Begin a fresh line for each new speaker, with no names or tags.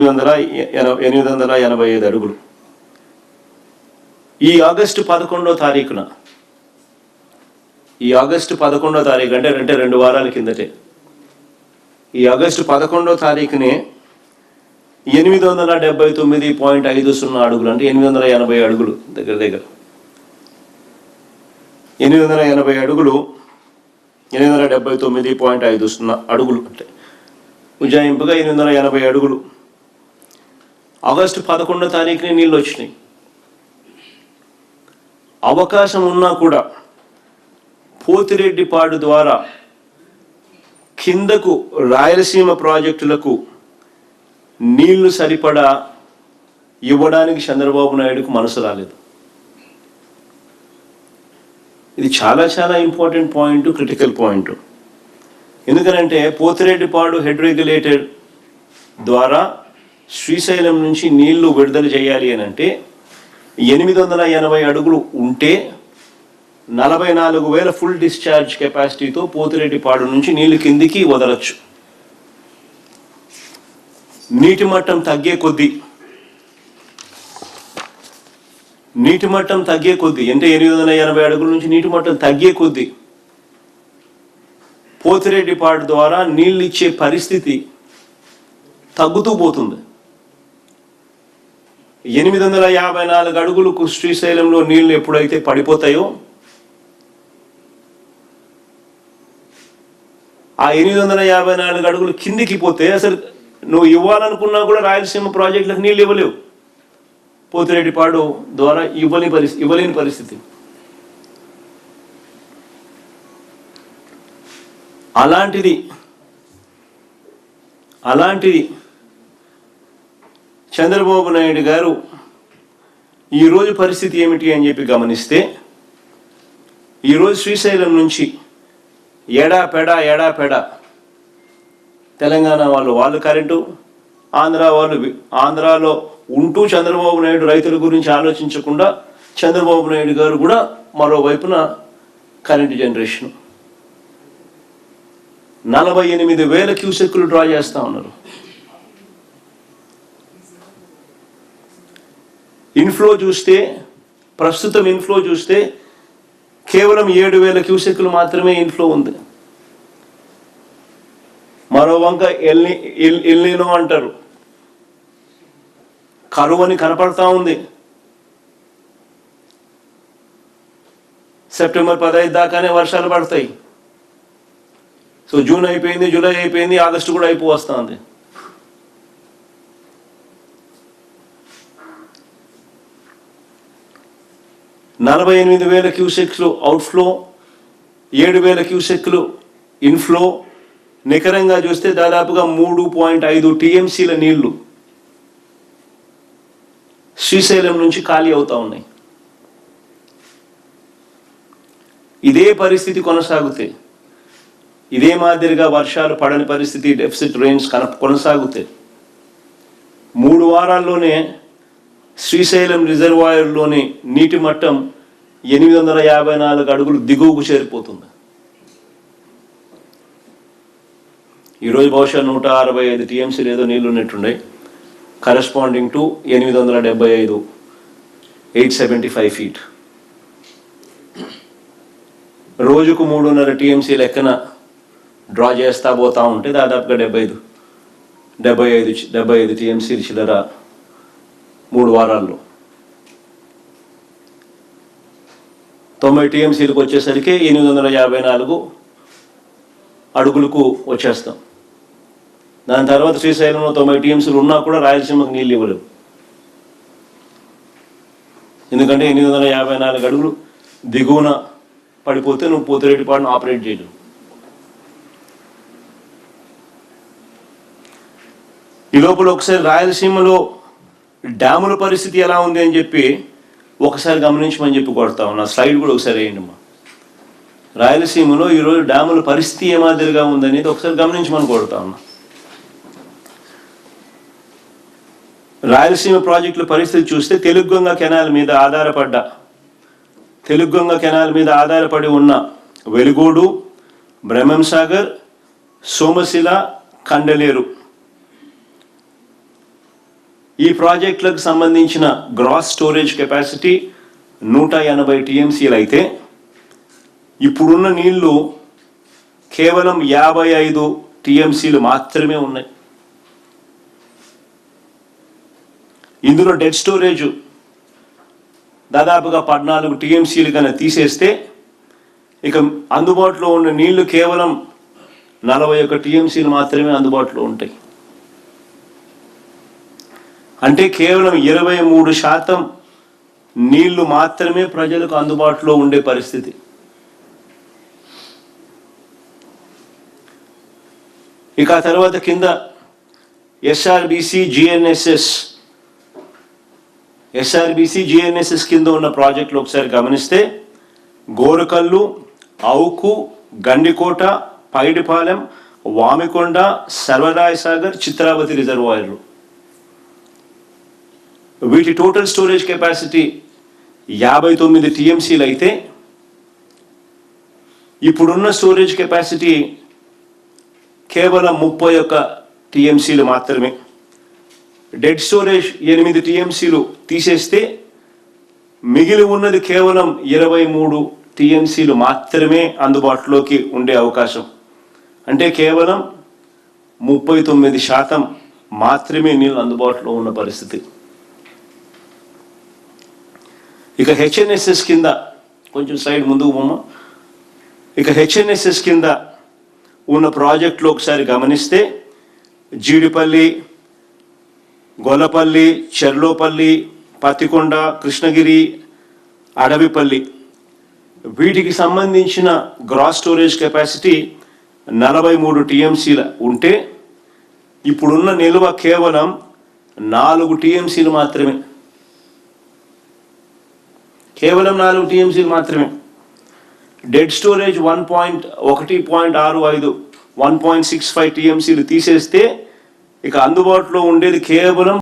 885 అడుగులు. ఈ ఆగస్టు 11వ తారీఖున అంటే 2 వారాల కిందటే ఈ ఆగస్టు 11వ తారీఖునే 879.50 అడుగులు అంటే 880 అడుగులు దగ్గర 880 అడుగులు 879.50 అడుగులు అంటే ఉజ్జాయింపుగా 880 అడుగులు ఆగస్టు 11వ తారీఖునే నీళ్ళు వచ్చినాయి. అవకాశం ఉన్నా కూడా పోతిరెడ్డిపాడు ద్వారా కిందకు రాయలసీమ ప్రాజెక్టులకు నీళ్లు సరిపడా ఇవ్వడానికి చంద్రబాబు నాయుడుకు మనసు రాలేదు. ఇది చాలా చాలా ఇంపార్టెంట్ పాయింట్, క్రిటికల్ పాయింట్. ఎందుకనంటే పోతిరెడ్డిపాడు హెడ్ రెగ్యులేటర్ ద్వారా శ్రీశైలం నుంచి నీళ్లు విడుదల చేయాలి అని అంటే 880 అడుగులు ఉంటే 44,000 ఫుల్ డిశ్చార్జ్ కెపాసిటీతో పోతిరెడ్డిపాడు నుంచి నీళ్లు కిందికి వదలచ్చు. నీటి మట్టం తగ్గే కొద్దీ అంటే 880 అడుగుల నుంచి నీటి మట్టం తగ్గే కొద్దీ పోతిరెడ్డిపాడు ద్వారా నీళ్ళు ఇచ్చే పరిస్థితి తగ్గుతూ పోతుంది. 854 అడుగులకు శ్రీశైలంలో నీళ్లు ఎప్పుడైతే పడిపోతాయో ఆ 854 అడుగులు కిందికి పోతే అసలు నువ్వు ఇవ్వాలనుకున్నా కూడా రాయలసీమ ప్రాజెక్టులకు నీళ్ళు ఇవ్వలేవు. పోతిరెడ్డిపాడు ద్వారా ఇవ్వలేని పరిస్థితి. అలాంటిది చంద్రబాబు నాయుడు గారు ఈరోజు పరిస్థితి ఏమిటి అని చెప్పి గమనిస్తే, ఈరోజు శ్రీశైలం నుంచి ఎడాపెడ తెలంగాణ వాళ్ళు కరెంటు, ఆంధ్రాలో ఉంటూ చంద్రబాబు నాయుడు రైతుల గురించి ఆలోచించకుండా చంద్రబాబు నాయుడు గారు కూడా మరోవైపున కరెంటు జనరేషన్ 48,000 క్యూసెక్కులు డ్రా చేస్తూ ఉన్నారు. ప్రస్తుతం ఇన్ఫ్లో చూస్తే కేవలం 7,000 క్యూసెక్కులు మాత్రమే ఇన్ఫ్లో ఉంది. మరో వంక ఎల్నినో అంటారు, కరువు అని కనపడతా ఉంది. సెప్టెంబర్ 15 దాకానే వర్షాలు పడతాయి. సో జూన్ అయిపోయింది, జూలై అయిపోయింది, ఆగస్టు కూడా అయిపోవస్తుంది. $48,000 క్యూసెక్లు అవుట్ఫ్లో, 7,000 క్యూసెక్లు ఇన్ఫ్లో. నికరంగా చూస్తే దాదాపుగా 3.5 టీఎంసీల నీళ్లు శ్రీశైలం నుంచి ఖాళీ అవుతా ఉన్నాయి. ఇదే పరిస్థితి కొనసాగితే, ఇదే మాదిరిగా వర్షాలు పడని పరిస్థితి, డెఫిసిట్ రేంజ్ కొనసాగితే 3 వారాల్లోనే శ్రీశైలం రిజర్వాయర్లోని నీటి మట్టం 854 అడుగులు దిగువకు చేరిపోతుంది. ఈరోజు బహుశా 165 టీఎంసీలు ఏదో నీళ్ళు ఉన్నట్టున్నాయి, కరెస్పాండింగ్ టు 875 ఫీట్. రోజుకు 3.5 టీఎంసీ లెక్కన డ్రా చేస్తా పోతా ఉంటే దాదాపుగా 75 టీఎంసీలు చిల్లర 3 వారాల్లో. 90 టీఎంసీలకు వచ్చేసరికి 854 అడుగులకు వచ్చేస్తాం. దాని తర్వాత శ్రీశైలంలో 90 టీఎంసీలు ఉన్నా కూడా రాయలసీమకు నీళ్ళు ఇవ్వలేవు. ఎందుకంటే 854 అడుగులు దిగువన పడిపోతే నువ్వు పోతిరెడ్డిపాడును ఆపరేట్ చేయలేవు. ఈ లోపల ఒకసారి రాయలసీమలో డ్యాముల పరిస్థితి ఎలా ఉంది అని చెప్పి ఒకసారి గమనించమని చెప్పి కొడతా ఉన్నా. స్లైడ్ కూడా ఒకసారి వేయండి అమ్మా. రాయలసీమలో ఈరోజు డ్యాముల పరిస్థితి ఏ మాదిరిగా ఉందనేది ఒకసారి గమనించమని కొడతా ఉన్నా. రాయలసీమ ప్రాజెక్టుల పరిస్థితి చూస్తే తెలుగుగంగ కెనాల్ మీద ఆధారపడి ఉన్న వెలుగోడు, బ్రహ్మంసాగర్, సోమశిల, కండలేరు ఈ ప్రాజెక్టులకు సంబంధించిన గ్రాస్ స్టోరేజ్ కెపాసిటీ 180 టీఎంసీలు అయితే ఇప్పుడున్న నీళ్లు కేవలం 55 టీఎంసీలు మాత్రమే ఉన్నాయి. ఇందులో డెడ్ స్టోరేజ్ దాదాపుగా 14 టీఎంసీలు కన్నా తీసేస్తే ఇక అందుబాటులో ఉన్న నీళ్లు కేవలం 41 టీఎంసీలు మాత్రమే అందుబాటులో ఉంటాయి. అంటే కేవలం 23% నీళ్లు మాత్రమే ప్రజలకు అందుబాటులో ఉండే పరిస్థితి. ఇక ఆ తర్వాత కింద ఎస్ఆర్బిసి జిఎన్ఎస్ఎస్ కింద ఉన్న ప్రాజెక్టులు ఒకసారి గమనిస్తే గోరకల్లు, అవుకు, గండికోట, పైడిపాలెం, వామికొండ, సర్వరాయసాగర్, చిత్రావతి రిజర్వాయర్లు. వీటి టోటల్ స్టోరేజ్ కెపాసిటీ 59 టీఎంసీలు అయితే ఇప్పుడున్న స్టోరేజ్ కెపాసిటీ కేవలం 31 టీఎంసీలు మాత్రమే. డెడ్ స్టోరేజ్ 8 టీఎంసీలు తీసేస్తే మిగిలి ఉన్నది కేవలం 23 టీఎంసీలు మాత్రమే అందుబాటులోకి ఉండే అవకాశం. అంటే కేవలం 39% మాత్రమే నీళ్ళు అందుబాటులో ఉన్న పరిస్థితి. ఇక హెచ్ఎన్ఎస్ఎస్ కింద కొంచెం సైడ్ ముందుకు పోమ. ఇక హెచ్ఎన్ఎస్ఎస్ కింద ఉన్న ప్రాజెక్టులు ఒకసారి గమనిస్తే జీడిపల్లి, గొల్లపల్లి, చెర్లోపల్లి, పత్తికొండ, కృష్ణగిరి, అడవిపల్లి వీటికి సంబంధించిన గ్రాస్ స్టోరేజ్ కెపాసిటీ 43 టీఎంసీలు ఉంటే ఇప్పుడున్న నిల్వ కేవలం 4 టీఎంసీలు మాత్రమే. కేవలం 4 టీఎంసీలు మాత్రమే. డెడ్ స్టోరేజ్ 1.65 1.65 టీఎంసీలు తీసేస్తే ఇక అందుబాటులో ఉండేది కేవలం